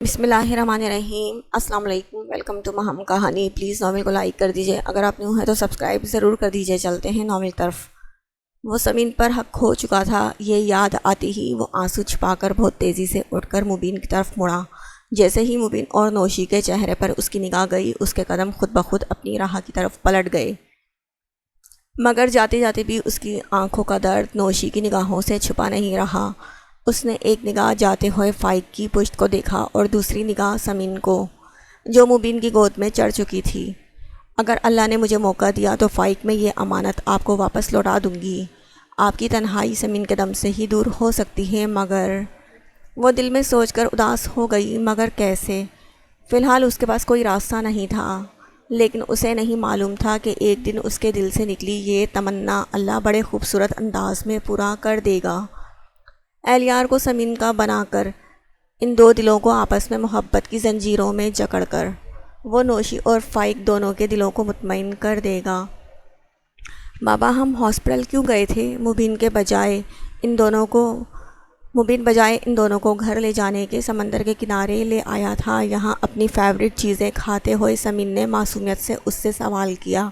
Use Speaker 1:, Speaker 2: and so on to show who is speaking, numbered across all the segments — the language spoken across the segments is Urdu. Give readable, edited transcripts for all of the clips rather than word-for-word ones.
Speaker 1: بسم اللہ الرحمن الرحیم۔ السلام علیکم، ویلکم ٹو مہم کہانی۔ پلیز ناول کو لائک کر دیجئے، اگر آپ نیو ہیں تو سبسکرائب ضرور کر دیجئے۔ چلتے ہیں ناول طرف۔ وہ زمین پر حق ہو چکا تھا، یہ یاد آتی ہی وہ آنسو چھپا کر بہت تیزی سے اٹھ کر مبین کی طرف مڑا۔ جیسے ہی مبین اور نوشی کے چہرے پر اس کی نگاہ گئی، اس کے قدم خود بخود اپنی راہ کی طرف پلٹ گئے، مگر جاتے جاتے بھی اس کی آنکھوں کا درد نوشی کی نگاہوں سے چھپا نہیں رہا۔ اس نے ایک نگاہ جاتے ہوئے فائق کی پشت کو دیکھا اور دوسری نگاہ سمین کو، جو مبین کی گود میں چڑھ چکی تھی۔ اگر اللہ نے مجھے موقع دیا تو فائق میں یہ امانت آپ کو واپس لوٹا دوں گی۔ آپ کی تنہائی سمین کے دم سے ہی دور ہو سکتی ہے، مگر وہ دل میں سوچ کر اداس ہو گئی، مگر کیسے؟ فی الحال اس کے پاس کوئی راستہ نہیں تھا، لیکن اسے نہیں معلوم تھا کہ ایک دن اس کے دل سے نکلی یہ تمنا اللہ بڑے خوبصورت انداز میں پورا کر دے گا۔ اہلیار کو سمین کا بنا کر، ان دو دلوں کو آپس میں محبت کی زنجیروں میں جکڑ کر، وہ نوشی اور فائق دونوں کے دلوں کو مطمئن کر دے گا۔ بابا ہم ہاسپٹل کیوں گئے تھے؟ مبین بجائے ان دونوں کو گھر لے جانے کے سمندر کے کنارے لے آیا تھا۔ یہاں اپنی فیورٹ چیزیں کھاتے ہوئے سمین نے معصومیت سے اس سے سوال کیا۔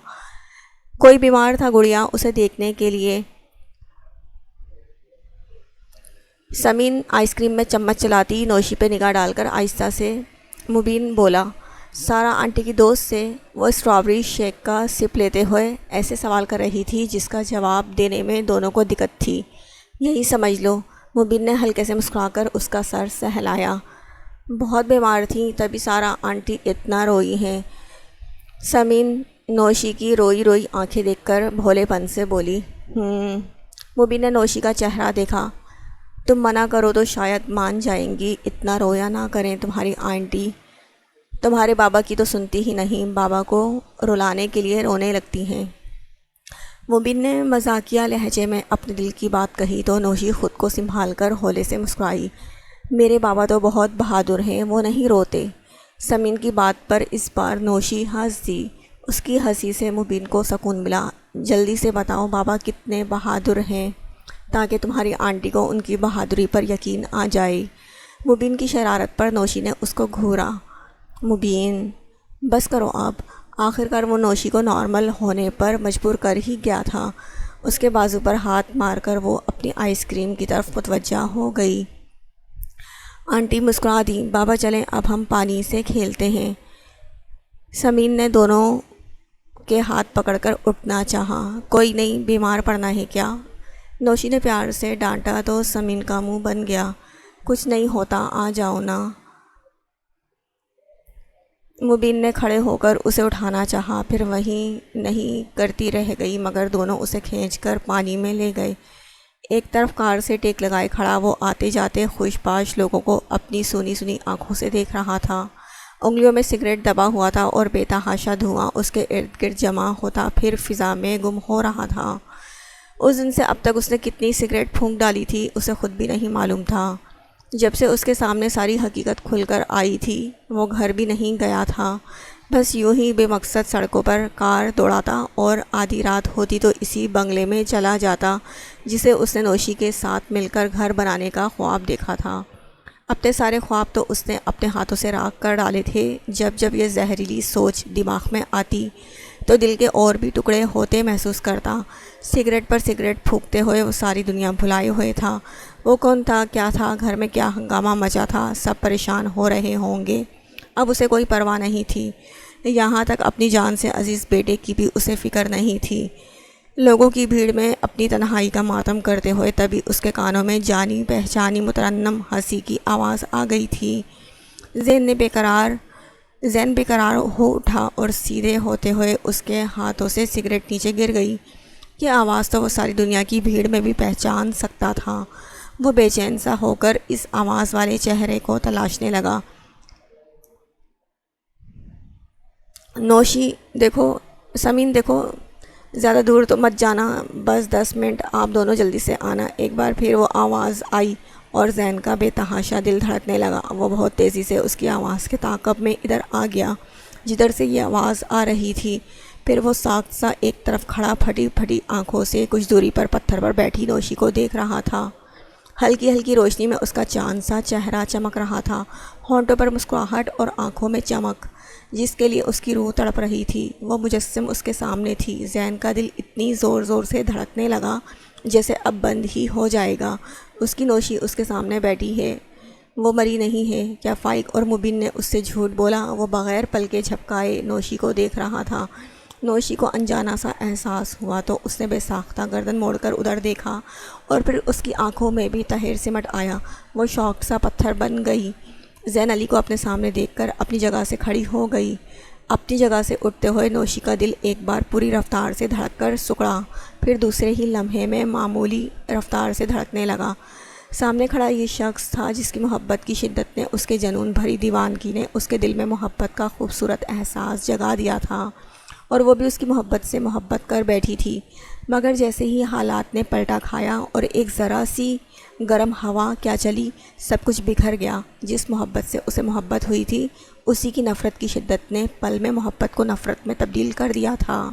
Speaker 1: کوئی بیمار تھا گڑیا؟ اسے دیکھنے کے لیے سمین آئس کریم میں چمچ چلاتی نوشی پہ نگاہ ڈال کر آہستہ سے مبین بولا، سارا آنٹی کی دوست سے۔ وہ اسٹرابری شیک کا سپ لیتے ہوئے ایسے سوال کر رہی تھی جس کا جواب دینے میں دونوں کو دقت تھی۔ یہی سمجھ لو، مبین نے ہلکے سے مسکرا کر اس کا سر سہلایا۔ بہت بیمار تھیں تبھی سارا آنٹی اتنا روئی ہیں۔ سمین نوشی کی روئی روئی آنکھیں دیکھ کر بھولے پن سے بولی، مبین نے نوشی کا چہرہ دیکھا، تم منع کرو تو شاید مان جائیں گی، اتنا رویا نہ کریں تمہاری آنٹی، تمہارے بابا کی تو سنتی ہی نہیں، بابا کو رلانے کے لیے رونے لگتی ہیں۔ مبین نے مزاقیہ لہجے میں اپنے دل کی بات کہی تو نوشی خود کو سنبھال کر ہولے سے مسکرائی، میرے بابا تو بہت بہادر ہیں، وہ نہیں روتے۔ سمین کی بات پر اس بار نوشی ہنس دی، اس کی ہنسی سے مبین کو سکون ملا۔ جلدی سے بتاؤ بابا کتنے بہادر ہیں تاکہ تمہاری آنٹی کو ان کی بہادری پر یقین آ جائے۔ مبین کی شرارت پر نوشی نے اس کو گھورا۔ مبین بس کرو اب۔ آخر کار وہ نوشی کو نارمل ہونے پر مجبور کر ہی گیا تھا۔ اس کے بازو پر ہاتھ مار کر وہ اپنی آئس کریم کی طرف متوجہ ہو گئی۔ آنٹی مسکرا دیں، بابا چلیں اب ہم پانی سے کھیلتے ہیں۔ سمین نے دونوں کے ہاتھ پکڑ کر اٹھنا چاہا۔ کوئی نہیں، بیمار پڑنا ہے کیا؟ نوشی نے پیار سے ڈانٹا تو سمین کا منہ بن گیا، کچھ نہیں ہوتا، آ جاؤ نا۔ مبین نے کھڑے ہو کر اسے اٹھانا چاہا، پھر وہیں نہیں کرتی رہ گئی، مگر دونوں اسے کھینچ کر پانی میں لے گئے۔ ایک طرف کار سے ٹیک لگائے کھڑا وہ آتے جاتے خوش پاش لوگوں کو اپنی سونی سنی آنکھوں سے دیکھ رہا تھا۔ انگلیوں میں سگریٹ دبا ہوا تھا اور بے تحاشا دھواں اس کے ارد گرد جمع ہوتا پھر فضا میں گم ہو رہا تھا۔ اس دن سے اب تک اس نے کتنی سگریٹ پھونک ڈالی تھی اسے خود بھی نہیں معلوم تھا۔ جب سے اس کے سامنے ساری حقیقت کھل کر آئی تھی وہ گھر بھی نہیں گیا تھا، بس یوں ہی بے مقصد سڑکوں پر کار دوڑاتا اور آدھی رات ہوتی تو اسی بنگلے میں چلا جاتا جسے اس نے نوشی کے ساتھ مل کر گھر بنانے کا خواب دیکھا تھا۔ اپنے سارے خواب تو اس نے اپنے ہاتھوں سے راکھ کر ڈالے تھے۔ جب جب یہ زہریلی سوچ دماغ میں آتی تو دل کے اور بھی ٹکڑے ہوتے محسوس کرتا۔ سگریٹ پر سگریٹ پھونکتے ہوئے وہ ساری دنیا بھلائے ہوئے تھا۔ وہ کون تھا، کیا تھا، گھر میں کیا ہنگامہ مچا تھا، سب پریشان ہو رہے ہوں گے، اب اسے کوئی پرواہ نہیں تھی۔ یہاں تک اپنی جان سے عزیز بیٹے کی بھی اسے فکر نہیں تھی۔ لوگوں کی بھیڑ میں اپنی تنہائی کا ماتم کرتے ہوئے تبھی اس کے کانوں میں جانی پہچانی مترنم ہنسی کی آواز آ گئی تھی۔ ذہن بے قرار ہو اٹھا اور سیدھے ہوتے ہوئے اس کے ہاتھوں سے سگریٹ نیچے گر گئی۔ یہ آواز تو وہ ساری دنیا کی بھیڑ میں بھی پہچان سکتا تھا۔ وہ بے چین سا ہو کر اس آواز والے چہرے کو تلاشنے لگا۔ نوشی دیکھو، سمین دیکھو، زیادہ دور تو مت جانا، بس 10 منٹ آپ دونوں جلدی سے آنا۔ ایک بار پھر وہ آواز آئی اور ذہن کا بے تحاشا دل دھڑکنے لگا۔ وہ بہت تیزی سے اس کی آواز کے تعاقب میں ادھر آ گیا جدھر سے یہ آواز آ رہی تھی۔ پھر وہ ساکت سا ایک طرف کھڑا پھٹی پھٹی آنکھوں سے کچھ دوری پر پتھر پر بیٹھی نوشی کو دیکھ رہا تھا۔ ہلکی ہلکی روشنی میں اس کا چاند سا چہرہ چمک رہا تھا، ہونٹوں پر مسکراہٹ اور آنکھوں میں چمک جس کے لیے اس کی روح تڑپ رہی تھی۔ وہ مجسم اس کے سامنے تھی۔ زین کا دل اتنی زور زور سے دھڑکنے لگا جیسے اب بند ہی ہو جائے گا۔ اس کی نوشی اس کے سامنے بیٹھی ہے، وہ مری نہیں ہے۔ کیا فائق اور مبین نے اس سے جھوٹ بولا؟ وہ بغیر پلکیں جھپکائے نوشی کو دیکھ رہا تھا۔ نوشی کو انجانا سا احساس ہوا تو اس نے بے ساختہ گردن موڑ کر ادھر دیکھا اور پھر اس کی آنکھوں میں بھی طاہر سمٹ آیا۔ وہ شاک سا پتھر بن گئی۔ زین علی کو اپنے سامنے دیکھ کر اپنی جگہ سے کھڑی ہو گئی۔ اپنی جگہ سے اٹھتے ہوئے نوشی کا دل ایک بار پوری رفتار سے دھڑک کر سکڑا، پھر دوسرے ہی لمحے میں معمولی رفتار سے دھڑکنے لگا۔ سامنے کھڑا یہ شخص تھا جس کی محبت کی شدت نے، اس کے جنون بھری دیوانگی نے اس کے دل میں محبت کا خوبصورت احساس جگا دیا تھا، اور وہ بھی اس کی محبت سے محبت کر بیٹھی تھی۔ مگر جیسے ہی حالات نے پلٹا کھایا اور ایک ذرا سی گرم ہوا کیا چلی، سب کچھ بکھر گیا۔ جس محبت سے اسے محبت ہوئی تھی، اسی کی نفرت کی شدت نے پل میں محبت کو نفرت میں تبدیل کر دیا تھا۔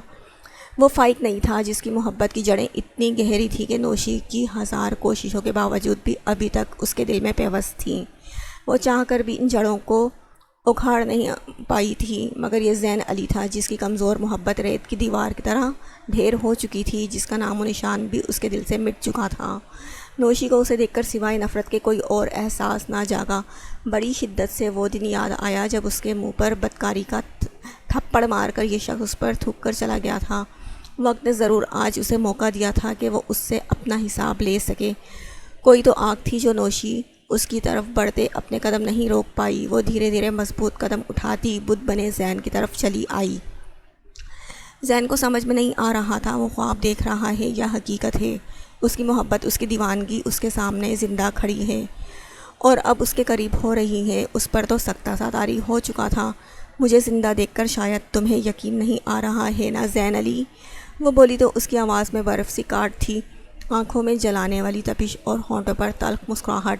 Speaker 1: وہ فائق نہیں تھا جس کی محبت کی جڑیں اتنی گہری تھیں کہ نوشی کی ہزار کوششوں کے باوجود بھی ابھی تک اس کے دل میں پیوست تھیں۔ وہ چاہ کر بھی ان جڑوں کو اکھاڑ نہیں پائی تھی، مگر یہ زین علی تھا جس کی کمزور محبت ریت کی دیوار کی طرح ڈھیر ہو چکی تھی، جس کا نام و نشان بھی اس کے دل سے مٹ چکا تھا۔ نوشی کو اسے دیکھ کر سوائے نفرت کے کوئی اور احساس نہ جاگا۔ بڑی شدت سے وہ دن یاد آیا جب اس کے منہ پر بدکاری کا تھپڑ مار کر یہ شخص اس پر تھوک کر چلا گیا تھا۔ وقت نے ضرور آج اسے موقع دیا تھا کہ وہ اس سے اپنا حساب لے سکے۔ کوئی تو آنکھ تھی جو نوشی اس کی طرف بڑھتے اپنے قدم نہیں روک پائی۔ وہ دھیرے دھیرے مضبوط قدم اٹھاتی بت بنے زین کی طرف چلی آئی۔ زین کو سمجھ میں نہیں آ رہا تھا وہ خواب دیکھ رہا ہے یا حقیقت ہے۔ اس کی محبت، اس کی دیوانگی اس کے سامنے زندہ کھڑی ہے اور اب اس کے قریب ہو رہی ہے۔ اس پر تو سختہ سا طاری ہو چکا تھا۔ مجھے زندہ دیکھ کر شاید تمہیں یقین نہیں آ رہا ہے نا زین علی؟ وہ بولی تو اس کی آواز میں برف سی کاٹ تھی، آنکھوں میں جلانے والی تپش اور ہونٹوں پر تلخ مسکراہٹ۔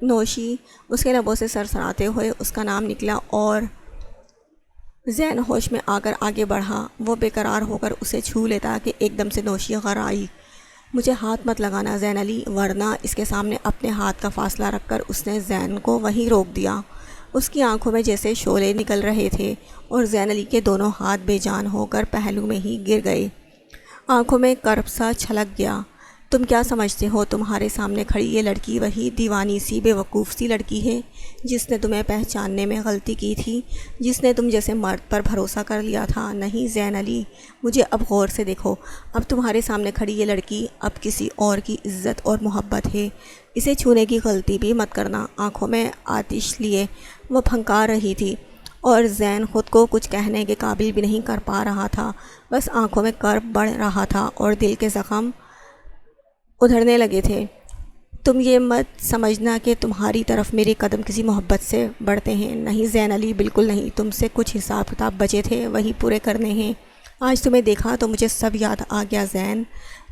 Speaker 1: نوشی اس کے لبوں سے سرسراتے ہوئے اس کا نام نکلا اور زین ہوش میں آ کر آگے بڑھا۔ وہ بے قرار ہو کر اسے چھو لیتا کہ ایک دم سے نوشی غر آئی۔ مجھے ہاتھ مت لگانا زین علی، ورنہ اس کے سامنے اپنے ہاتھ کا فاصلہ رکھ کر اس نے زین کو وہیں روک دیا۔ اس کی آنکھوں میں جیسے شعلے نکل رہے تھے اور زین علی کے دونوں ہاتھ بے جان ہو کر پہلو میں ہی گر گئے۔ آنکھوں میں کرب سا چھلک گیا۔ تم کیا سمجھتے ہو تمہارے سامنے کھڑی یہ لڑکی وہی دیوانی سی بے وقوف سی لڑکی ہے جس نے تمہیں پہچاننے میں غلطی کی تھی، جس نے تم جیسے مرد پر بھروسہ کر لیا تھا؟ نہیں زین علی، مجھے اب غور سے دیکھو۔ اب تمہارے سامنے کھڑی یہ لڑکی اب کسی اور کی عزت اور محبت ہے، اسے چھونے کی غلطی بھی مت کرنا۔ آنکھوں میں آتش لیے وہ پھنکار رہی تھی اور زین خود کو کچھ کہنے کے قابل بھی نہیں کر پا رہا تھا۔ بس آنکھوں میں کرب بڑھ رہا تھا اور دل کے زخم ادھڑنے لگے تھے۔ تم یہ مت سمجھنا کہ تمہاری طرف میرے قدم کسی محبت سے بڑھتے ہیں۔ نہیں زین علی، بالکل نہیں۔ تم سے کچھ حساب کتاب بچے تھے، وہی پورے کرنے ہیں۔ آج تمہیں دیکھا تو مجھے سب یاد آ گیا زین،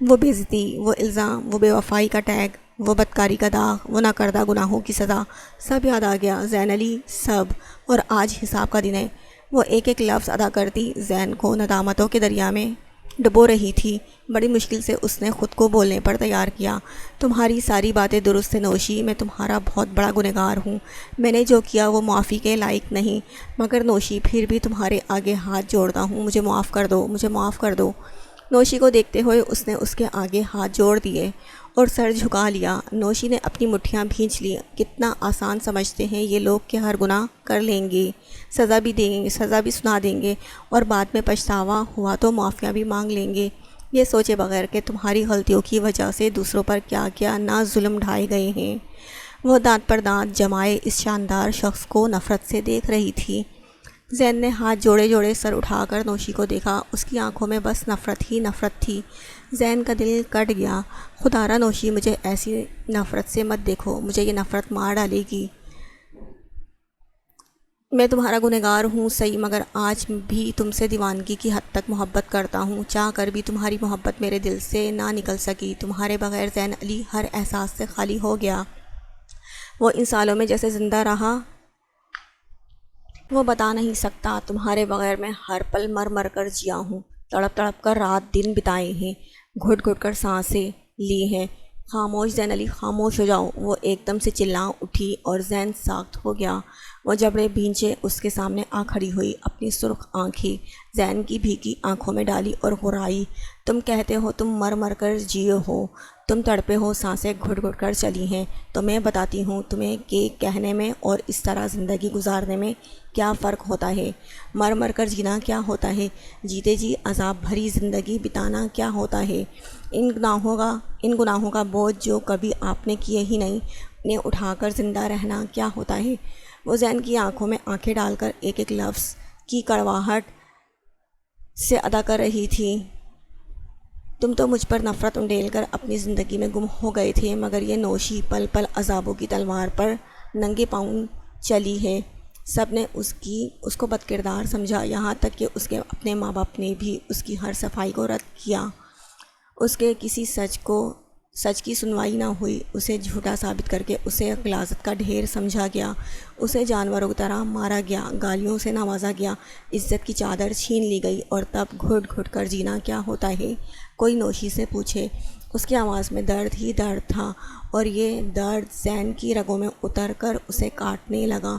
Speaker 1: وہ بے عزتی، وہ الزام، وہ بے وفائی کا ٹیگ، وہ بدکاری کا داغ، وہ ناکردہ گناہوں کی سزا، سب یاد آ گیا زین علی، سب۔ اور آج حساب کا دن ہے۔ وہ ایک ایک لفظ ادا کرتی زین کو ندامتوں کے دریا میں ڈبو رہی تھی۔ بڑی مشکل سے اس نے خود کو بولنے پر تیار کیا۔ تمہاری ساری باتیں درست ہیں نوشی، میں تمہارا بہت بڑا گنہگار ہوں، میں نے جو کیا وہ معافی کے لائق نہیں، مگر نوشی پھر بھی تمہارے آگے ہاتھ جوڑتا ہوں، مجھے معاف کر دو، مجھے معاف کر دو۔ نوشی کو دیکھتے ہوئے اس نے اس کے آگے ہاتھ جوڑ دیے اور سر جھکا لیا۔ نوشی نے اپنی مٹھیاں بھینچ لی۔ کتنا آسان سمجھتے ہیں یہ لوگ کہ ہر گناہ کر لیں گے، سزا بھی دیں گے، سزا بھی سنا دیں گے اور بعد میں پچھتاوا ہوا تو معافیاں بھی مانگ لیں گے، یہ سوچے بغیر کہ تمہاری غلطیوں کی وجہ سے دوسروں پر کیا کیا نہ ظلم ڈھائے گئے ہیں۔ وہ دانت پر دانت جمائے اس شاندار شخص کو نفرت سے دیکھ رہی تھی۔ زین نے ہاتھ جوڑے جوڑے سر اٹھا کر نوشی کو دیکھا۔ اس کی آنکھوں میں بس نفرت ہی نفرت تھی۔ زین کا دل کٹ گیا۔ خدا را نوشی، مجھے ایسی نفرت سے مت دیکھو، مجھے یہ نفرت مار ڈالے گی۔ میں تمہارا گنہگار ہوں صحیح، مگر آج بھی تم سے دیوانگی کی حد تک محبت کرتا ہوں۔ چاہ کر بھی تمہاری محبت میرے دل سے نہ نکل سکی۔ تمہارے بغیر زین علی ہر احساس سے خالی ہو گیا۔ وہ ان سالوں میں جیسے زندہ رہا وہ بتا نہیں سکتا۔ تمہارے بغیر میں ہر پل مر مر کر جیا ہوں، تڑپ تڑپ کر رات دن بتائے ہیں، گھٹ گھٹ کر سانسیں لی ہیں، خاموش زین علی، خاموش ہو جاؤ، وہ ایک دم سے چلا اٹھی اور زین ساخت ہو گیا۔ وہ جبڑے بھینچے اس کے سامنے آ کھڑی ہوئی، اپنی سرخ آنکھیں زین کی بھیگی آنکھوں میں ڈالی اور غرائی۔ تم کہتے ہو تم مر مر کر جیے ہو، تم تڑپے ہو، سانسیں گھٹ گھٹ کر چلی ہیں، تو میں بتاتی ہوں تمہیں کہ کہنے میں اور اس طرح زندگی گزارنے میں کیا فرق ہوتا ہے۔ مر مر کر جینا کیا ہوتا ہے، جیتے جی عذاب بھری زندگی بتانا کیا ہوتا ہے۔ ان گناہوں کا بوجھ جو کبھی آپ نے کیے ہی نہیں، انہیں اٹھا کر زندہ رہنا کیا ہوتا ہے۔ وہ زین کی آنکھوں میں آنکھیں ڈال کر ایک ایک لفظ کی کڑواہٹ سے ادا کر رہی تھی۔ تم تو مجھ پر نفرت انڈیل کر اپنی زندگی میں گم ہو گئے تھے، مگر یہ نوشی پل پل عذابوں کی تلوار پر ننگے پاؤں چلی ہے۔ سب نے اس کو بد کردار سمجھا، یہاں تک کہ اس کے اپنے ماں باپ نے بھی اس کی ہر صفائی کو رد کیا۔ اس کے کسی سچ کی سنوائی نہ ہوئی، اسے جھوٹا ثابت کر کے اسے غلاظت کا ڈھیر سمجھا گیا، اسے جانوروں کی طرح مارا گیا، گالیوں سے نوازا گیا، عزت کی چادر چھین لی گئی۔ اور تب گھٹ گھٹ کر جینا کیا ہوتا ہے، کوئی نوشی سے پوچھے۔ اس کی آواز میں درد ہی درد تھا، اور یہ درد زین کی رگوں میں اتر کر اسے کاٹنے لگا۔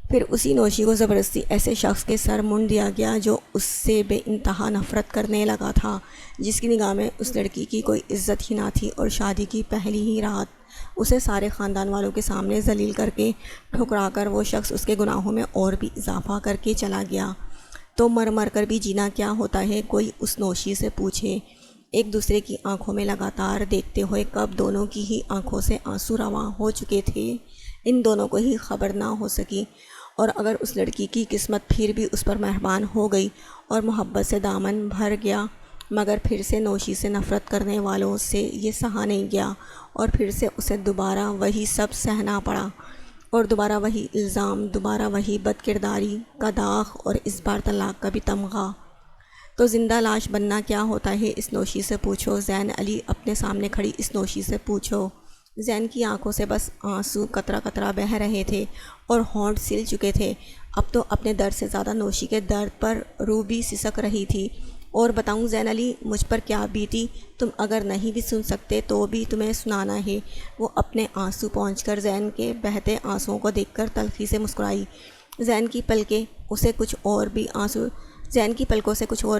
Speaker 1: پھر اسی نوشی کو زبردستی ایسے شخص کے سر منڈ دیا گیا جو اس سے بے انتہا نفرت کرنے لگا تھا، جس کی نگاہ میں اس لڑکی کی کوئی عزت ہی نہ تھی، اور شادی کی پہلی ہی رات اسے سارے خاندان والوں کے سامنے ذلیل کر کے ٹھکرا کر وہ شخص اس کے گناہوں میں اور بھی اضافہ کر کے چلا گیا۔ تو مر مر کر بھی جینا کیا ہوتا ہے، کوئی اس نوشی سے پوچھے۔ ایک دوسرے کی آنکھوں میں لگاتار دیکھتے ہوئے کب دونوں کی ہی آنکھوں سے آنسو رواں ہو چکے تھے، ان دونوں کو ہی خبر نہ ہو سکی۔ اور اگر اس لڑکی کی قسمت پھر بھی اس پر مہربان ہو گئی اور محبت سے دامن بھر گیا، مگر پھر سے نوشی سے نفرت کرنے والوں سے یہ سہا نہیں گیا، اور پھر سے اسے دوبارہ وہی سب سہنا پڑا، اور دوبارہ وہی الزام، دوبارہ وہی بد کرداری کا داغ، اور اس بار طلاق کا بھی تمغہ۔ تو زندہ لاش بننا کیا ہوتا ہے، اس نوشی سے پوچھو۔ زین علی اپنے سامنے کھڑی اس نوشی سے پوچھو۔ زین کی آنکھوں سے بس آنسو قطرہ قطرہ بہہ رہے تھے اور ہونٹ سل چکے تھے۔ اب تو اپنے درد سے زیادہ نوشی کے درد پر روح بھی سسک رہی تھی۔ اور بتاؤں زین علی مجھ پر کیا بیتی، تم اگر نہیں بھی سن سکتے تو بھی تمہیں سنانا ہے۔ وہ اپنے آنسو پہنچ کر زین کے بہتے آنسوؤں کو دیکھ کر تلخی سے مسکرائی۔ زین کی پلکوں سے کچھ اور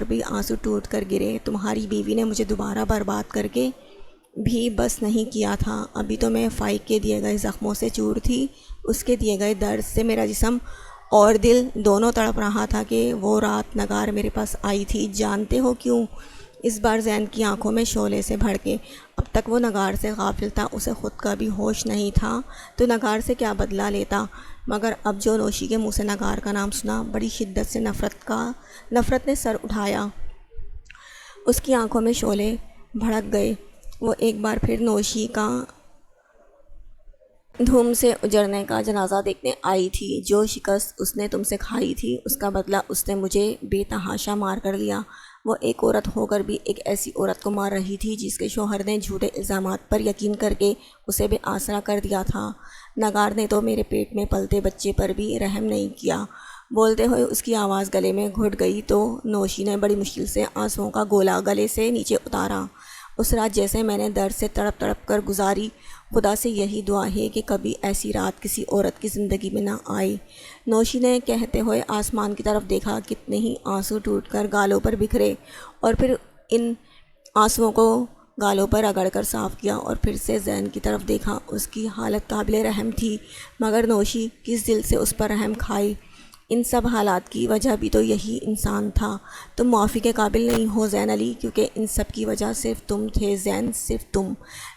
Speaker 1: بھی آنسو ٹوٹ کر گرے۔ تمہاری بیوی نے مجھے دوبارہ برباد کر کے بھی بس نہیں کیا تھا، ابھی تو میں فائق کے دیے گئے زخموں سے چور تھی، اس کے دیے گئے درد سے میرا جسم اور دل دونوں تڑپ رہا تھا کہ وہ رات نگار میرے پاس آئی تھی۔ جانتے ہو کیوں؟ اس بار زین کی آنکھوں میں شعلے سے بھڑکے۔ اب تک وہ نگار سے غافل تھا، اسے خود کا بھی ہوش نہیں تھا تو نگار سے کیا بدلہ لیتا، مگر اب جو نوشی کے منہ سے نگار کا نام سنا، بڑی شدت سے نفرت نے سر اٹھایا۔ اس کی آنکھوں میں شعلے بھڑک گئے۔ وہ ایک بار پھر نوشی کا دھوم سے اجڑنے کا جنازہ دیکھنے آئی تھی۔ جو شکست اس نے تم سے کھائی تھی، اس کا بدلہ اس نے مجھے بے تحاشا مار کر لیا۔ وہ ایک عورت ہو کر بھی ایک ایسی عورت کو مار رہی تھی جس کے شوہر نے جھوٹے الزامات پر یقین کر کے اسے بے آسرا کر دیا تھا۔ نگار نے تو میرے پیٹ میں پلتے بچے پر بھی رحم نہیں کیا۔ بولتے ہوئے اس کی آواز گلے میں گھٹ گئی تو نوشی نے بڑی مشکل سے آنسوؤں کا گولا گلے سے نیچے اتارا۔ اس رات جیسے میں نے درد سے تڑپ تڑپ کر گزاری، خدا سے یہی دعا ہے کہ کبھی ایسی رات کسی عورت کی زندگی میں نہ آئے۔ نوشی نے کہتے ہوئے آسمان کی طرف دیکھا، کتنے ہی آنسو ٹوٹ کر گالوں پر بکھرے، اور پھر ان آنسوؤں کو گالوں پر رگڑ کر صاف کیا، اور پھر سے زین کی طرف دیکھا۔ اس کی حالت قابل رحم تھی، مگر نوشی کس دل سے اس پر رحم کھائے۔ ان سب حالات کی وجہ بھی تو یہی انسان تھا۔ تم معافی کے قابل نہیں ہو زین علی، کیونکہ ان سب کی وجہ صرف تم تھے زین، صرف تم۔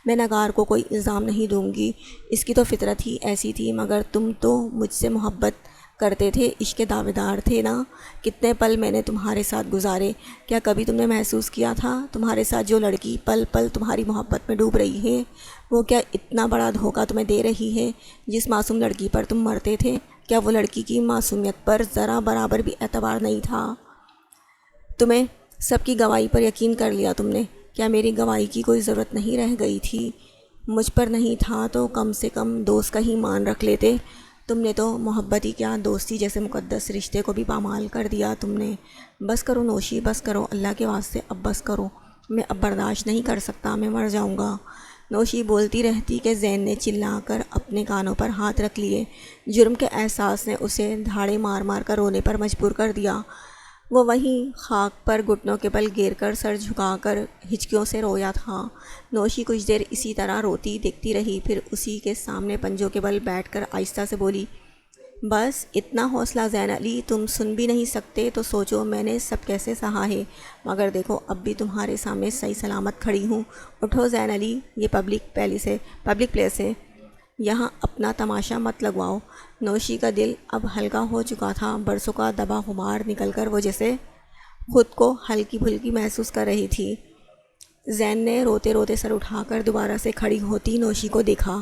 Speaker 1: میں نگار کو کوئی الزام نہیں دوں گی، اس کی تو فطرت ہی ایسی تھی، مگر تم تو مجھ سے محبت کرتے تھے، عشق کے دعوے دار تھے نا۔ کتنے پل میں نے تمہارے ساتھ گزارے، کیا کبھی تم نے محسوس کیا تھا تمہارے ساتھ جو لڑکی پل پل تمہاری محبت میں ڈوب رہی ہے، وہ کیا اتنا بڑا دھوکہ تمہیں دے رہی ہے؟ جس معصوم لڑکی پر تم مرتے تھے، کیا وہ لڑکی کی معصومیت پر ذرا برابر بھی اعتبار نہیں تھا؟ تمہیں سب کی گواہی پر یقین کر لیا تم نے، کیا میری گواہی کی کوئی ضرورت نہیں رہ گئی تھی؟ مجھ پر نہیں تھا تو کم سے کم دوست کا ہی مان رکھ لیتے۔ تم نے تو محبت ہی کیا، دوستی جیسے مقدس رشتے کو بھی پامال کر دیا تم نے۔ بس کرو نوشی، بس کرو، اللہ کے واسطے اب بس کرو، میں اب برداشت نہیں کر سکتا، میں مر جاؤں گا۔ نوشی بولتی رہتی کہ زین نے چلا کر اپنے کانوں پر ہاتھ رکھ لیے۔ جرم کے احساس نے اسے دھاڑے مار مار کر رونے پر مجبور کر دیا۔ وہ وہیں خاک پر گھٹنوں کے بل گر کر سر جھکا کر ہچکیوں سے رویا تھا۔ نوشی کچھ دیر اسی طرح روتی دیکھتی رہی، پھر اسی کے سامنے پنجوں کے بل بیٹھ کر آہستہ سے بولی، بس اتنا حوصلہ زین علی، تم سن بھی نہیں سکتے تو سوچو میں نے سب کیسے سہا ہے، مگر دیکھو اب بھی تمہارے سامنے صحیح سلامت کھڑی ہوں۔ اٹھو زین علی، یہ پبلک پلیس ہے، یہاں اپنا تماشا مت لگواؤ۔ نوشی کا دل اب ہلکا ہو چکا تھا، برسوں کا دبا خمار نکل کر وہ جیسے خود کو ہلکی پھلکی محسوس کر رہی تھی۔ زین نے روتے روتے سر اٹھا کر دوبارہ سے کھڑی ہوتی نوشی کو دیکھا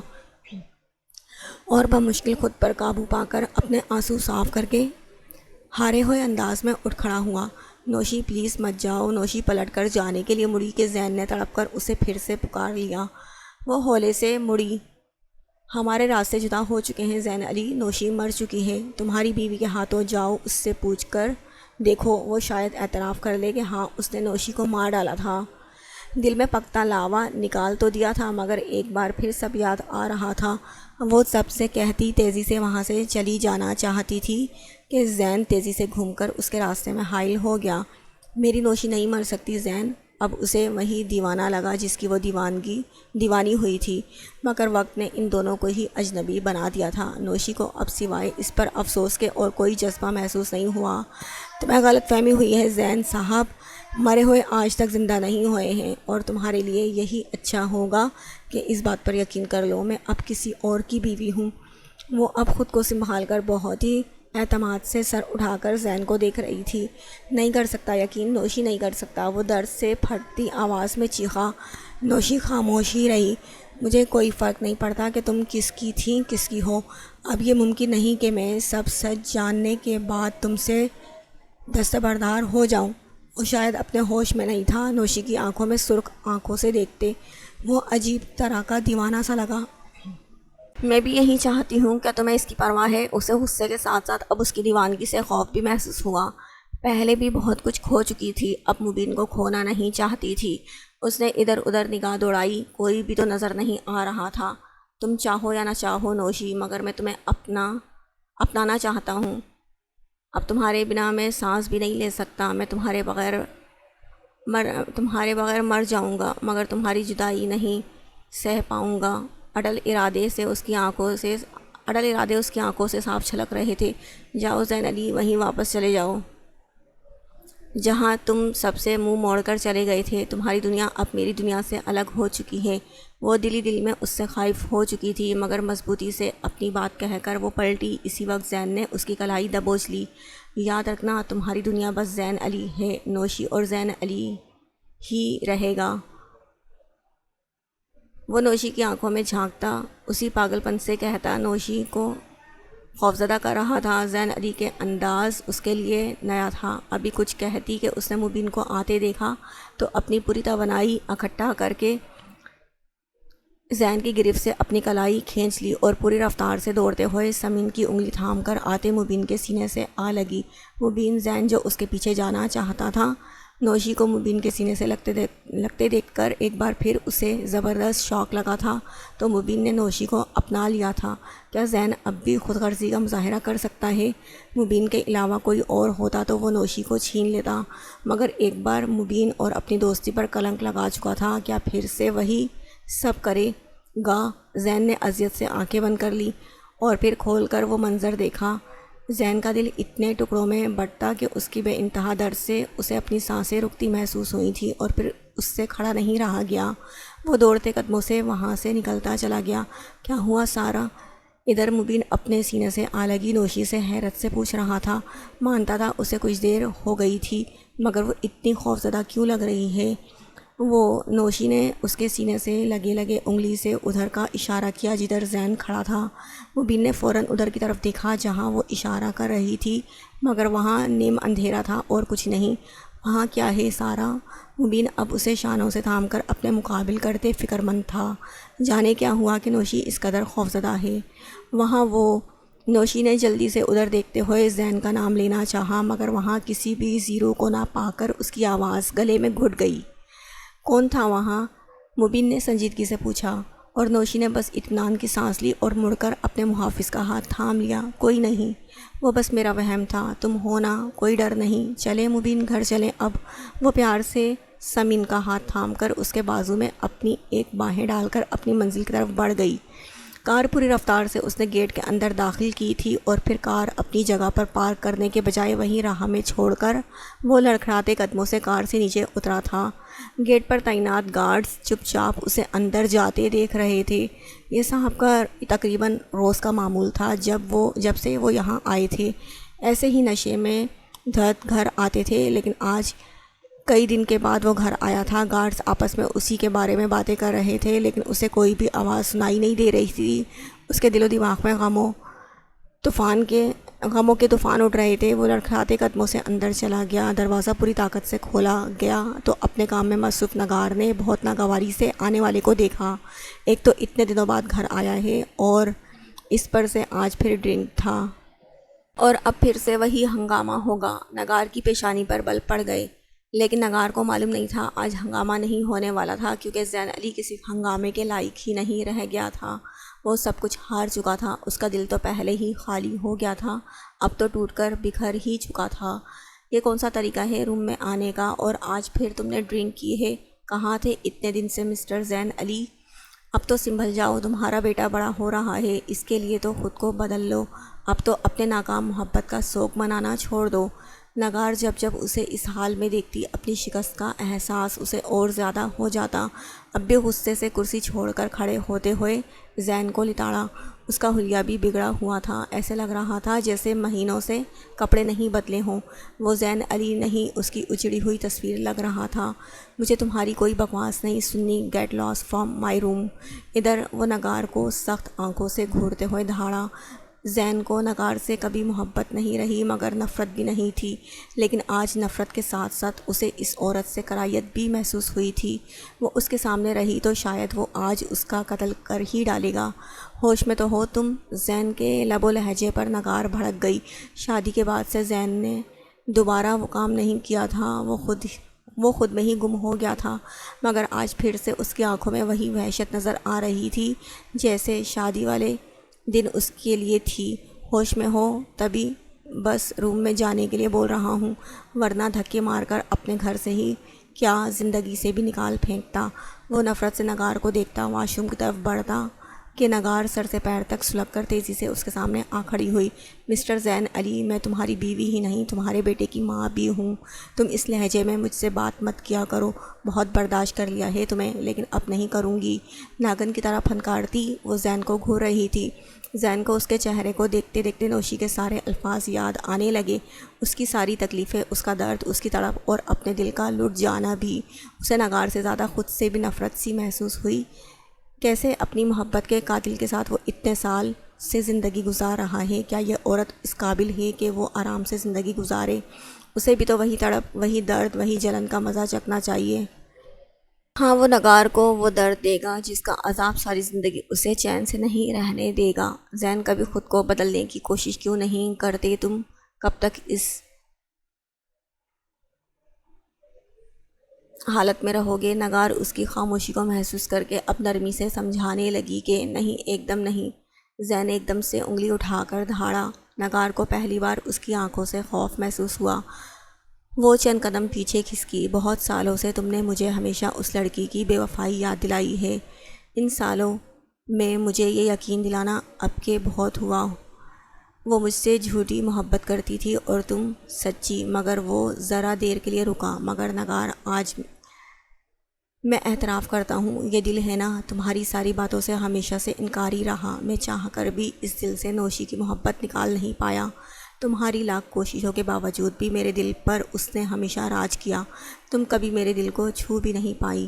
Speaker 1: اور بمشکل خود پر قابو پا کر اپنے آنسو صاف کر کے ہارے ہوئے انداز میں اٹھ کھڑا ہوا۔ نوشی پلیز مت جاؤ۔ نوشی پلٹ کر جانے کے لیے مڑی کہ زین نے تڑپ کر اسے پھر سے پکار لیا۔ وہ ہولے سے مڑی، ہمارے راستے جدا ہو چکے ہیں زین علی، نوشی مر چکی ہے، تمہاری بیوی کے ہاتھوں جاؤ اس سے پوچھ کر دیکھو، وہ شاید اعتراف کر لے کہ ہاں اس نے نوشی کو مار ڈالا تھا۔ دل میں پکتا لاوا نکال تو دیا تھا، مگر ایک بار پھر سب یاد آ رہا تھا۔ وہ سب سے کہتی تیزی سے وہاں سے چلی جانا چاہتی تھی کہ زین تیزی سے گھوم کر اس کے راستے میں حائل ہو گیا۔ میری نوشی نہیں مر سکتی زین، اب اسے وہی دیوانہ لگا جس کی وہ دیوانی ہوئی تھی، مگر وقت نے ان دونوں کو ہی اجنبی بنا دیا تھا۔ نوشی کو اب سوائے اس پر افسوس کے اور کوئی جذبہ محسوس نہیں ہوا۔ تمہیں غلط فہمی ہوئی ہے زین صاحب، مرے ہوئے آج تک زندہ نہیں ہوئے ہیں، اور تمہارے لیے یہی اچھا ہوگا کہ اس بات پر یقین کر لو، میں اب کسی اور کی بیوی ہوں۔ وہ اب خود کو سنبھال کر بہت ہی اعتماد سے سر اٹھا کر زین کو دیکھ رہی تھی۔ نہیں کر سکتا یقین، نوشی نہیں کر سکتا، وہ درد سے پھٹتی آواز میں چیخا۔ نوشی خاموش ہی رہی۔ مجھے کوئی فرق نہیں پڑتا کہ تم کس کی تھیں کس کی ہو، اب یہ ممکن نہیں کہ میں سب سچ جاننے کے بعد تم سے دستبردار ہو جاؤں۔ وہ شاید اپنے ہوش میں نہیں تھا۔ نوشی کی آنکھوں میں سرخ آنکھوں سے دیکھتے وہ عجیب طرح کا دیوانہ سا لگا۔ میں بھی یہی چاہتی ہوں کہ تمہیں اس کی پرواہ ہے۔ اسے غصے کے ساتھ ساتھ اب اس کی دیوانگی سے خوف بھی محسوس ہوا۔ پہلے بھی بہت کچھ کھو چکی تھی، اب مبین کو کھونا نہیں چاہتی تھی۔ اس نے ادھر ادھر نگاہ دوڑائی، کوئی بھی تو نظر نہیں آ رہا تھا۔ تم چاہو یا نہ چاہو نوشی، مگر میں تمہیں اپنانا چاہتا ہوں۔ اب تمہارے بنا میں سانس بھی نہیں لے سکتا، میں تمہارے بغیر مر جاؤں گا، مگر تمہاری جدائی نہیں سہ پاؤں گا۔ اٹل ارادے اس کی آنکھوں سے صاف چھلک رہے تھے۔ جاؤ زین علی، وہیں واپس چلے جاؤ جہاں تم سب سے منہ موڑ کر چلے گئے تھے۔ تمہاری دنیا اب میری دنیا سے الگ ہو چکی ہے۔ وہ دل میں اس سے خائف ہو چکی تھی، مگر مضبوطی سے اپنی بات کہہ کر وہ پلٹی۔ اسی وقت زین نے اس کی کلائی دبوچ لی۔ یاد رکھنا، تمہاری دنیا بس زین علی ہے، نوشی اور زین علی ہی رہے گا۔ وہ نوشی کی آنکھوں میں جھانکتا، اسی پاگل پن سے کہتا، نوشی کو خوفزدہ کر رہا تھا۔ زین علی کے انداز اس کے لیے نیا تھا۔ ابھی کچھ کہتی کہ اس نے مبین کو آتے دیکھا تو اپنی پوری توانائی اکٹھا کر کے زین کی گرفت سے اپنی کلائی کھینچ لی اور پوری رفتار سے دوڑتے ہوئے سمین کی انگلی تھام کر آتے مبین کے سینے سے آ لگی۔ مبین زین جو اس کے پیچھے جانا چاہتا تھا، نوشی کو مبین کے سینے سے لگتے دیکھ کر ایک بار پھر اسے زبردست شوق لگا تھا، تو مبین نے نوشی کو اپنا لیا تھا۔ کیا زین اب بھی خود غرضی کا مظاہرہ کر سکتا ہے؟ مبین کے علاوہ کوئی اور ہوتا تو وہ نوشی کو چھین لیتا، مگر ایک بار مبین اور اپنی دوستی پر کلنک لگا چکا تھا، کیا پھر سے وہی سب کرے گا؟ زین نے اذیت سے آنکھیں بند کر لی اور پھر کھول کر وہ منظر دیکھا۔ زین کا دل اتنے ٹکڑوں میں بٹتا کہ اس کی بے انتہا درد سے اسے اپنی سانسیں رکتی محسوس ہوئی تھی، اور پھر اس سے کھڑا نہیں رہا گیا۔ وہ دوڑتے قدموں سے وہاں سے نکلتا چلا گیا۔ کیا ہوا سارا؟ ادھر مبین اپنے سینے سے آ لگی نوشی سے حیرت سے پوچھ رہا تھا۔ مانتا تھا اسے کچھ دیر ہو گئی تھی، مگر وہ اتنی خوفزدہ کیوں لگ رہی ہے؟ وہ نوشی نے اس کے سینے سے لگے انگلی سے ادھر کا اشارہ کیا جدھر زین کھڑا تھا۔ مبین نے فوراً ادھر کی طرف دیکھا جہاں وہ اشارہ کر رہی تھی، مگر وہاں نیم اندھیرا تھا اور کچھ نہیں۔ وہاں کیا ہے سارا؟ مبین اب اسے شانوں سے تھام کر اپنے مقابل کرتے فکر مند تھا، جانے کیا ہوا کہ نوشی اس قدر خوفزدہ ہے۔ وہاں وہ نوشی نے جلدی سے ادھر دیکھتے ہوئے زین کا نام لینا چاہا، مگر وہاں کسی بھی زیرو کو نہ پا کر اس کی آواز گلے میں گھٹ گئی۔ کون تھا وہاں؟ مبین نے سنجیدگی سے پوچھا، اور نوشی نے بس اطمینان کی سانس لی اور مڑ کر اپنے محافظ کا ہاتھ تھام لیا۔ کوئی نہیں، وہ بس میرا وہم تھا، تم ہو نا، کوئی ڈر نہیں، چلیں مبین، گھر چلیں اب۔ وہ پیار سے سمین کا ہاتھ تھام کر اس کے بازو میں اپنی ایک باہیں ڈال کر اپنی منزل کی طرف بڑھ گئی۔ کار پوری رفتار سے اس نے گیٹ کے اندر داخل کی تھی اور پھر کار اپنی جگہ پر پارک کرنے کے بجائے وہیں راہ میں چھوڑ کر وہ لڑکھڑاتے قدموں سے کار سے نیچے اترا تھا۔ گیٹ پر تعینات گارڈز چپ چاپ اسے اندر جاتے دیکھ رہے تھے۔ یہ صاحب کا تقریباً روز کا معمول تھا جب سے وہ یہاں آئے تھے۔ ایسے ہی نشے میں دھت گھر آتے تھے، لیکن آج کئی دن کے بعد وہ گھر آیا تھا۔ گارڈز آپس میں اسی کے بارے میں باتیں کر رہے تھے، لیکن اسے کوئی بھی آواز سنائی نہیں دے رہی تھی۔ اس کے دل و دماغ میں غموں کے طوفان اٹھ رہے تھے۔ وہ لڑکھڑاتے قدموں سے اندر چلا گیا۔ دروازہ پوری طاقت سے کھولا گیا تو اپنے کام میں مصروف نگار نے بہت ناگواری سے آنے والے کو دیکھا۔ ایک تو اتنے دنوں بعد گھر آیا ہے اور اس پر سے آج پھر ڈرنک تھا، اور اب پھر سے وہی ہنگامہ ہوگا۔ نگار کی پیشانی پر بل پڑ گئے، لیکن نگار کو معلوم نہیں تھا آج ہنگامہ نہیں ہونے والا تھا، کیونکہ زین علی کسی ہنگامے کے لائق ہی نہیں رہ گیا تھا۔ وہ سب کچھ ہار چکا تھا، اس کا دل تو پہلے ہی خالی ہو گیا تھا، اب تو ٹوٹ کر بکھر ہی چکا تھا۔ یہ کون سا طریقہ ہے روم میں آنے کا، اور آج پھر تم نے ڈرنک کی ہے؟ کہاں تھے اتنے دن سے مسٹر زین علی؟ اب تو سنبھل جاؤ، تمہارا بیٹا بڑا ہو رہا ہے، اس کے لیے تو خود کو بدل لو۔ اب تو اپنے ناکام محبت کا سوگ منانا چھوڑ دو۔ نگار جب اسے اس حال میں دیکھتی اپنی شکست کا احساس اسے اور زیادہ ہو جاتا۔ اب بھی غصے سے کرسی چھوڑ کر کھڑے ہوتے ہوئے زین کو لتاڑا۔ اس کا حلیہ بھی بگڑا ہوا تھا، ایسے لگ رہا تھا جیسے مہینوں سے کپڑے نہیں بدلے ہوں۔ وہ زین علی نہیں، اس کی اجڑی ہوئی تصویر لگ رہا تھا۔ مجھے تمہاری کوئی بکواس نہیں سننی، گیٹ لاس فرام مائی روم۔ ادھر وہ نگار کو سخت آنکھوں سے گھورتے ہوئے دھاڑا۔ زین کو نگار سے کبھی محبت نہیں رہی، مگر نفرت بھی نہیں تھی، لیکن آج نفرت کے ساتھ ساتھ اسے اس عورت سے کراہیت بھی محسوس ہوئی تھی۔ وہ اس کے سامنے رہی تو شاید وہ آج اس کا قتل کر ہی ڈالے گا۔ ہوش میں تو ہو تم؟ زین کے لب و لہجے پر نگار بھڑک گئی۔ شادی کے بعد سے زین نے دوبارہ وہ کام نہیں کیا تھا، وہ خود میں ہی گم ہو گیا تھا، مگر آج پھر سے اس کی آنکھوں میں وہی وحشت نظر آ رہی تھی جیسے شادی والے دن اس کے لیے تھی۔ ہوش میں ہو تبھی بس روم میں جانے کے لیے بول رہا ہوں، ورنہ دھکے مار کر اپنے گھر سے ہی کیا زندگی سے بھی نکال پھینکتا۔ وہ نفرت سے نگار کو دیکھتا واش روم کی طرف بڑھتا کہ نگار سر سے پیر تک سلگ کر تیزی سے اس کے سامنے آ کھڑی ہوئی۔ مسٹر زین علی، میں تمہاری بیوی ہی نہیں، تمہارے بیٹے کی ماں بھی ہوں۔ تم اس لہجے میں مجھ سے بات مت کیا کرو، بہت برداشت کر لیا ہے تمہیں، لیکن اب نہیں کروں گی۔ ناگن کی طرح پھنکارتی وہ زین کو گھور رہی تھی۔ زین کو اس کے چہرے کو دیکھتے دیکھتے نوشی کے سارے الفاظ یاد آنے لگے، اس کی ساری تکلیفیں، اس کا درد، اس کی تڑپ اور اپنے دل کا لٹ جانا بھی۔ اسے نگار سے زیادہ خود سے بھی نفرت سی محسوس ہوئی۔ کیسے اپنی محبت کے قاتل کے ساتھ وہ اتنے سال سے زندگی گزار رہا ہے؟ کیا یہ عورت اس قابل ہے کہ وہ آرام سے زندگی گزارے؟ اسے بھی تو وہی تڑپ، وہی درد، وہی جلن کا مزہ چکھنا چاہیے۔ ہاں، وہ نگار کو وہ درد دے گا جس کا عذاب ساری زندگی اسے چین سے نہیں رہنے دے گا۔ زین، کبھی خود کو بدلنے کی کوشش کیوں نہیں کرتے تم؟ کب تک اس حالت میں رہو گے؟ نگار اس کی خاموشی کو محسوس کر کے اب نرمی سے سمجھانے لگی کہ نہیں، ایک دم نہیں۔ زین ایک دم سے انگلی اٹھا کر دھاڑا۔ نگار کو پہلی بار اس کی آنکھوں سے خوف محسوس ہوا۔ وہ چند قدم پیچھے کھسکی۔ بہت سالوں سے تم نے مجھے ہمیشہ اس لڑکی کی بے وفائی یاد دلائی ہے۔ ان سالوں میں مجھے یہ یقین دلانا اب کہ بہت ہوا۔ وہ مجھ سے جھوٹی محبت کرتی تھی اور تم سچی، مگر وہ ذرا دیر کے لیے رکا۔ مگر نگار، آج میں اعتراف کرتا ہوں، یہ دل ہے نا، تمہاری ساری باتوں سے ہمیشہ سے انکاری رہا۔ میں چاہ کر بھی اس دل سے نوشی کی محبت نکال نہیں پایا۔ تمہاری لاکھ کوششوں کے باوجود بھی میرے دل پر اس نے ہمیشہ راج کیا۔ تم کبھی میرے دل کو چھو بھی نہیں پائی۔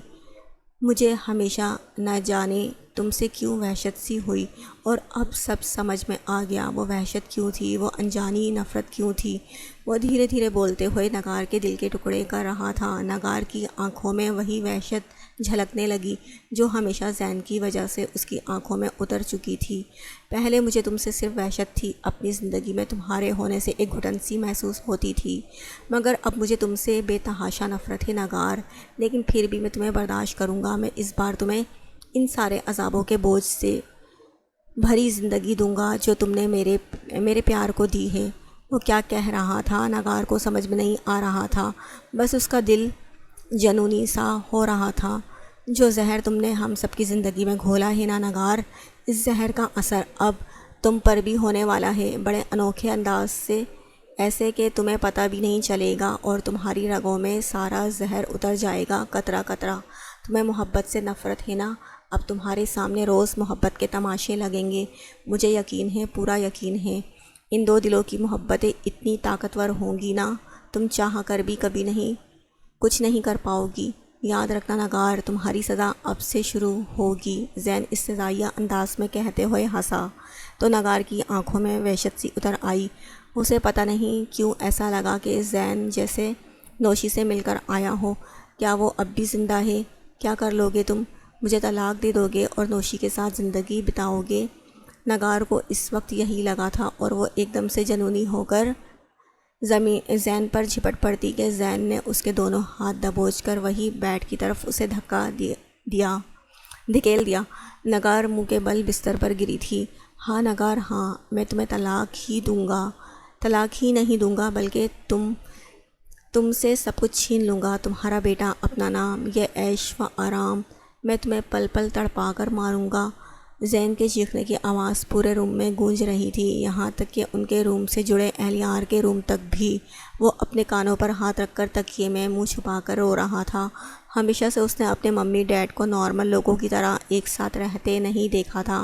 Speaker 1: مجھے ہمیشہ نہ جانے تم سے کیوں وحشت سی ہوئی، اور اب سب سمجھ میں آ گیا وہ وحشت کیوں تھی، وہ انجانی نفرت کیوں تھی۔ وہ دھیرے دھیرے بولتے ہوئے نگار کے دل کے ٹکڑے کر رہا تھا۔ نگار کی آنکھوں میں وہی وحشت جھلکنے لگی جو ہمیشہ زین کی وجہ سے اس کی آنکھوں میں اتر چکی تھی۔ پہلے مجھے تم سے صرف وحشت تھی، اپنی زندگی میں تمہارے ہونے سے ایک گھٹن سی محسوس ہوتی تھی، مگر اب مجھے تم سے بے تحاشا نفرت ہے نگار، لیکن پھر بھی میں تمہیں برداشت کروں گا۔ میں اس بار تمہیں ان سارے عذابوں کے بوجھ سے بھری زندگی دوں گا جو تم نے میرے پیار کو دی ہے۔ وہ کیا کہہ رہا تھا نگار کو سمجھ میں نہیں آ رہا تھا، بس اس کا دل جنونی سا ہو رہا تھا۔ جو زہر تم نے ہم سب کی زندگی میں گھولا ہے نا نگار، اس زہر کا اثر اب تم پر بھی ہونے والا ہے، بڑے انوکھے انداز سے، ایسے کہ تمہیں پتہ بھی نہیں چلے گا، اور تمہاری رگوں میں سارا زہر اتر جائے گا قطرہ قطرہ۔ تمہیں محبت سے نفرت ہے نا، اب تمہارے سامنے روز محبت کے تماشے لگیں گے۔ مجھے یقین ہے، پورا یقین ہے، ان دو دلوں کی محبتیں اتنی طاقتور ہوں گی نا، تم چاہ کر بھی کبھی کچھ نہیں کر پاؤ گی۔ یاد رکھنا نگار، تمہاری سزا اب سے شروع ہوگی، زین استزائیہ انداز میں کہتے ہوئے ہنسا تو نگار کی آنکھوں میں وحشت سی اتر آئی۔ اسے پتہ نہیں کیوں ایسا لگا کہ زین جیسے نوشی سے مل کر آیا ہو۔ کیا وہ اب بھی زندہ ہے؟ کیا کر لو گے تم؟ مجھے طلاق دے دو گے اور نوشی کے ساتھ زندگی بتاؤ گے؟ نگار کو اس وقت یہی لگا تھا، اور وہ ایک دم سے جنونی ہو کر زین پر جھپٹ پڑتی کہ زین نے اس کے دونوں ہاتھ دبوچ کر وہی بیڈ کی طرف اسے دھکیل دیا۔ نگار منہ کے بل بستر پر گری تھی۔ ہاں نگار، ہاں، میں تمہیں طلاق ہی دوں گا، طلاق ہی نہیں دوں گا بلکہ تم سے سب کچھ چھین لوں گا، تمہارا بیٹا، اپنا نام، یہ عیش و آرام، میں تمہیں پل پل تڑپا کر ماروں گا۔ زین کے چیخنے کی آواز پورے روم میں گونج رہی تھی، یہاں تک کہ ان کے روم سے جڑے اہلیار کے روم تک بھی۔ وہ اپنے کانوں پر ہاتھ رکھ کر تکیے میں منہ چھپا کر رو رہا تھا۔ ہمیشہ سے اس نے اپنے ممی ڈیڈ کو نارمل لوگوں کی طرح ایک ساتھ رہتے نہیں دیکھا تھا۔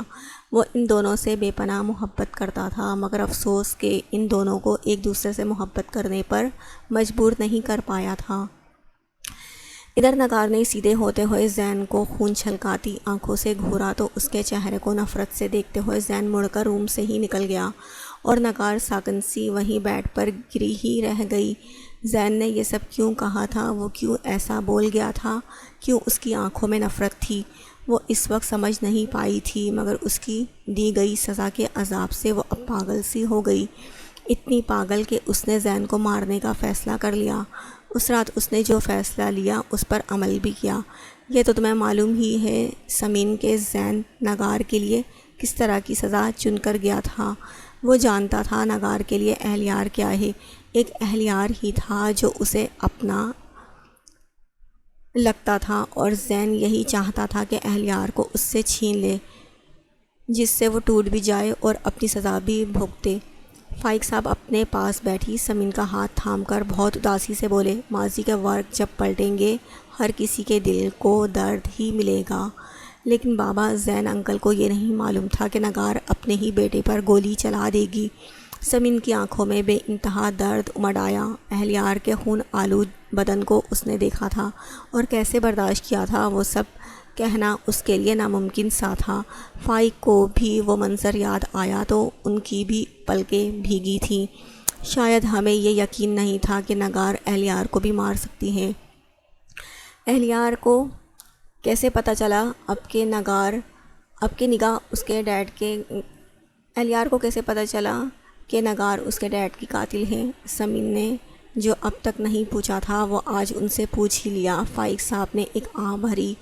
Speaker 1: وہ ان دونوں سے بے پناہ محبت کرتا تھا، مگر افسوس کہ ان دونوں کو ایک دوسرے سے محبت کرنے پر مجبور نہیں کر پایا تھا۔ ادھر نگار نے سیدھے ہوتے ہوئے زین کو خون چھلکاتی آنکھوں سے گھورا تو اس کے چہرے کو نفرت سے دیکھتے ہوئے زین مڑ کر روم سے ہی نکل گیا، اور نگار ساکن سی وہیں بیڈ پر گری ہی رہ گئی۔ زین نے یہ سب کیوں کہا تھا؟ وہ کیوں ایسا بول گیا تھا؟ کیوں اس کی آنکھوں میں نفرت تھی؟ وہ اس وقت سمجھ نہیں پائی تھی، مگر اس کی دی گئی سزا کے عذاب سے وہ اب پاگل سی ہو گئی، اتنی پاگل کہ اس نے زین کو مارنے کا فیصلہ کر لیا۔ اس رات اس نے جو فیصلہ لیا اس پر عمل بھی کیا۔ یہ تو تمہیں معلوم ہی ہے سمین کہ زین نگار کے لیے کس طرح کی سزا چن کر گیا تھا۔ وہ جانتا تھا نگار کے لیے اہلیار کیا ہے، ایک اہلیار ہی تھا جو اسے اپنا لگتا تھا، اور زین یہی چاہتا تھا کہ اہلیار کو اس سے چھین لے، جس سے وہ ٹوٹ بھی جائے اور اپنی سزا بھی بھگتے۔ فائق صاحب اپنے پاس بیٹھی سمین کا ہاتھ تھام کر بہت اداسی سے بولے، ماضی کے ورق جب پلٹیں گے ہر کسی کے دل کو درد ہی ملے گا، لیکن بابا زین انکل کو یہ نہیں معلوم تھا کہ نگار اپنے ہی بیٹے پر گولی چلا دے گی۔ سمین کی آنکھوں میں بے انتہا درد امڈ آیا۔ اہلیار کے خون آلود بدن کو اس نے دیکھا تھا، اور کیسے برداشت کیا تھا وہ سب کہنا اس کے لیے ناممکن سا تھا۔ فائق کو بھی وہ منظر یاد آیا تو ان کی بھی پلکیں بھیگی تھیں۔ شاید ہمیں یہ یقین نہیں تھا کہ نگار اہلیار کو بھی مار سکتی ہے۔ اہلیار کو کیسے پتہ چلا اب کہ نگاہ اس کے ڈیڈ کے اہلیار کو کیسے پتہ چلا کہ نگار اس کے ڈیڈ کی قاتل ہے؟ سمین نے جو اب تک نہیں پوچھا تھا وہ آج ان سے پوچھ ہی لیا۔ فائق صاحب نے ایک آہ بھری۔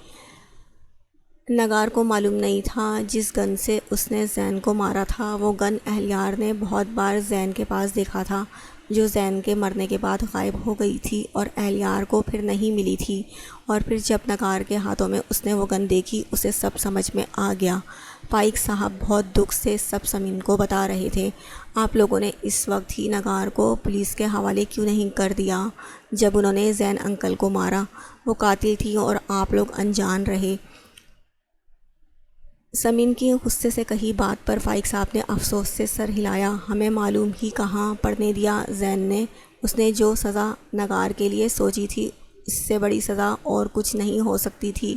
Speaker 1: نگار کو معلوم نہیں تھا جس گن سے اس نے زین کو مارا تھا وہ گن اہلیار نے بہت بار زین کے پاس دیکھا تھا، جو زین کے مرنے کے بعد غائب ہو گئی تھی اور اہلیار کو پھر نہیں ملی تھی، اور پھر جب نگار کے ہاتھوں میں اس نے وہ گن دیکھی اسے سب سمجھ میں آ گیا۔ فائق صاحب بہت دکھ سے سب سمین کو بتا رہے تھے، آپ لوگوں نے اس وقت ہی نگار کو پولیس کے حوالے کیوں نہیں کر دیا جب انہوں نے زین انکل کو مارا؟ وہ قاتل تھی اور آپ لوگ انجان رہے۔ سمین کی غصے سے کہی بات پر فائق صاحب نے افسوس سے سر ہلایا۔ ہمیں معلوم ہی کہاں پڑنے دیا زین نے، اس نے جو سزا نگار کے لیے سوچی تھی اس سے بڑی سزا اور کچھ نہیں ہو سکتی تھی۔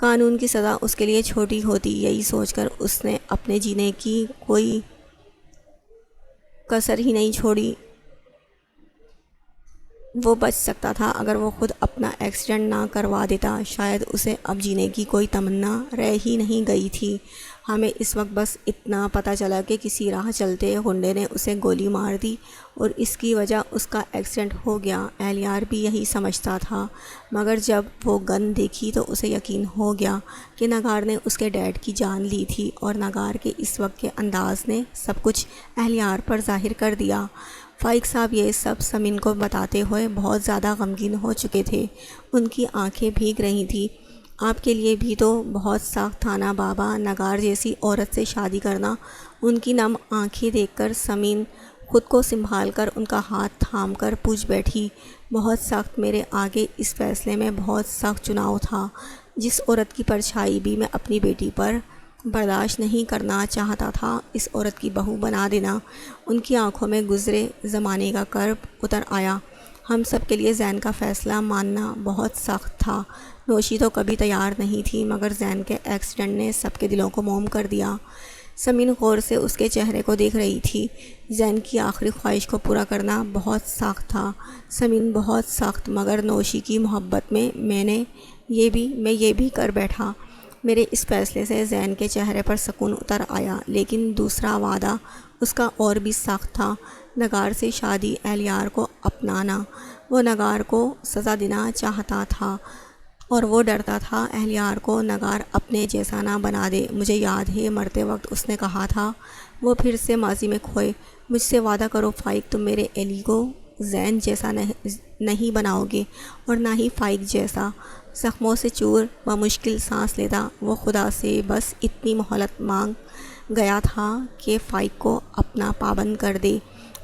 Speaker 1: قانون کی سزا اس کے لیے چھوٹی ہوتی، یہی سوچ کر اس نے اپنے جینے کی کوئی کسر ہی نہیں چھوڑی۔ وہ بچ سکتا تھا اگر وہ خود اپنا ایکسیڈنٹ نہ کروا دیتا، شاید اسے اب جینے کی کوئی تمنا رہ ہی نہیں گئی تھی۔ ہمیں اس وقت بس اتنا پتہ چلا کہ کسی راہ چلتے غنڈے نے اسے گولی مار دی اور اس کی وجہ اس کا ایکسیڈنٹ ہو گیا۔ اہلیار بھی یہی سمجھتا تھا، مگر جب وہ گن دیکھی تو اسے یقین ہو گیا کہ نگار نے اس کے ڈیڈ کی جان لی تھی، اور نگار کے اس وقت کے انداز نے سب کچھ اہلیار پر ظاہر کر دیا۔ فائق صاحب یہ سب سمین کو بتاتے ہوئے بہت زیادہ غمگین ہو چکے تھے، ان کی آنکھیں بھیگ رہی تھیں۔ آپ کے لیے بھی تو بہت سخت تھا نا بابا، نگار جیسی عورت سے شادی کرنا۔ ان کی نم آنکھیں دیکھ کر سمین خود کو سنبھال کر ان کا ہاتھ تھام کر پوچھ بیٹھی، بہت سخت، میرے آگے اس فیصلے میں بہت سخت چناؤ تھا۔ جس عورت کی پرچھائی بھی میں اپنی بیٹی پر برداشت نہیں کرنا چاہتا تھا، اس عورت کی بہو بنا دینا۔ ان کی آنکھوں میں گزرے زمانے کا کرب اتر آیا۔ ہم سب کے لیے زین کا فیصلہ ماننا بہت سخت تھا۔ نوشی تو کبھی تیار نہیں تھی، مگر زین کے ایکسیڈنٹ نے سب کے دلوں کو موم کر دیا۔ سمین غور سے اس کے چہرے کو دیکھ رہی تھی۔ زین کی آخری خواہش کو پورا کرنا بہت سخت تھا سمین، بہت سخت، مگر نوشی کی محبت میں میں یہ بھی کر بیٹھا۔ میرے اس فیصلے سے زین کے چہرے پر سکون اتر آیا، لیکن دوسرا وعدہ اس کا اور بھی سخت تھا، نگار سے شادی، اہلیار کو اپنانا۔ وہ نگار کو سزا دینا چاہتا تھا اور وہ ڈرتا تھا اہلیار کو نگار اپنے جیسا نہ بنا دے۔ مجھے یاد ہے مرتے وقت اس نے کہا تھا، وہ پھر سے ماضی میں کھوئے، مجھ سے وعدہ کرو فائق، تم میرے ایلی کو زین جیسا نہیں بناؤ گے اور نہ ہی فائق جیسا۔ زخموں سے چور بمشکل سانس لیتا وہ خدا سے بس اتنی مہلت مانگ گیا تھا کہ فائق کو اپنا پابند کر دے۔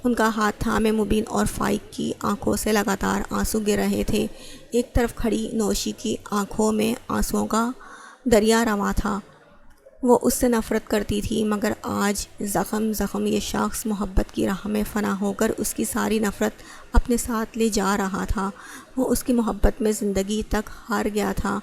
Speaker 1: ان کا ہاتھ تھامے مبین اور فائق کی آنکھوں سے لگاتار آنسو گر رہے تھے۔ ایک طرف کھڑی نوشی کی آنکھوں میں آنسوؤں کا دریا رواں تھا۔ وہ اس سے نفرت کرتی تھی، مگر آج زخم یہ شخص محبت کی راہ میں فنا ہو کر اس کی ساری نفرت اپنے ساتھ لے جا رہا تھا۔ وہ اس کی محبت میں زندگی تک ہار گیا تھا۔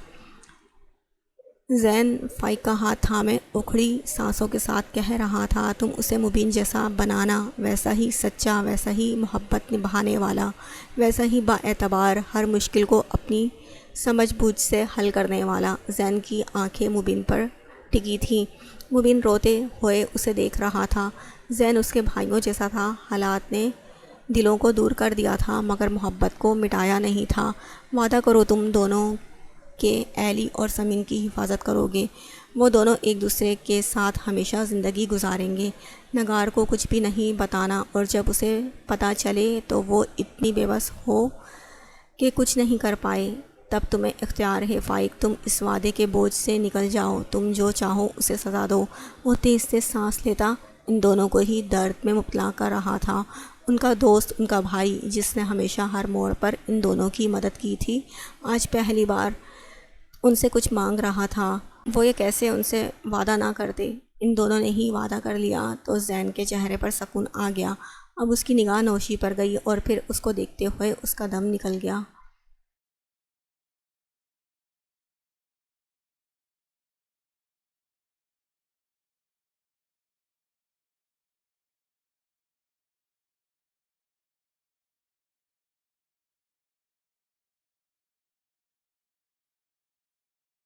Speaker 1: زین فائق کا ہاتھ تھامے اکھڑی سانسوں کے ساتھ کہہ رہا تھا، تم اسے مبین جیسا بنانا، ویسا ہی سچا، ویسا ہی محبت نبھانے والا، ویسا ہی با اعتبار، ہر مشکل کو اپنی سمجھ بوجھ سے حل کرنے والا۔ زین کی آنکھیں مبین پر ٹکی تھیں۔ مبین روتے ہوئے اسے دیکھ رہا تھا۔ زین اس کے بھائیوں جیسا تھا، حالات نے دلوں کو دور کر دیا تھا مگر محبت کو مٹایا نہیں تھا۔ وعدہ کرو تم دونوں کہ ایلی اور سمین کی حفاظت کرو گے، وہ دونوں ایک دوسرے کے ساتھ ہمیشہ زندگی گزاریں گے۔ نگار کو کچھ بھی نہیں بتانا، اور جب اسے پتہ چلے تو وہ اتنی بے بس ہو کہ کچھ نہیں کر پائے۔ تب تمہیں اختیار ہے فائق، تم اس وعدے کے بوجھ سے نکل جاؤ، تم جو چاہو اسے سزا دو۔ وہ تیز سے سانس لیتا ان دونوں کو ہی درد میں مبتلا کر رہا تھا۔ ان کا دوست، ان کا بھائی، جس نے ہمیشہ ہر موڑ پر ان دونوں کی مدد کی تھی، آج پہلی بار ان سے کچھ مانگ رہا تھا۔ وہ یہ کیسے ان سے وعدہ نہ کرتے؟ ان دونوں نے ہی وعدہ کر لیا تو زین کے چہرے پر سکون آ گیا۔ اب اس کی نگاہ نوشی پر گئی اور پھر اس کو دیکھتے ہوئے اس کا دم نکل گیا۔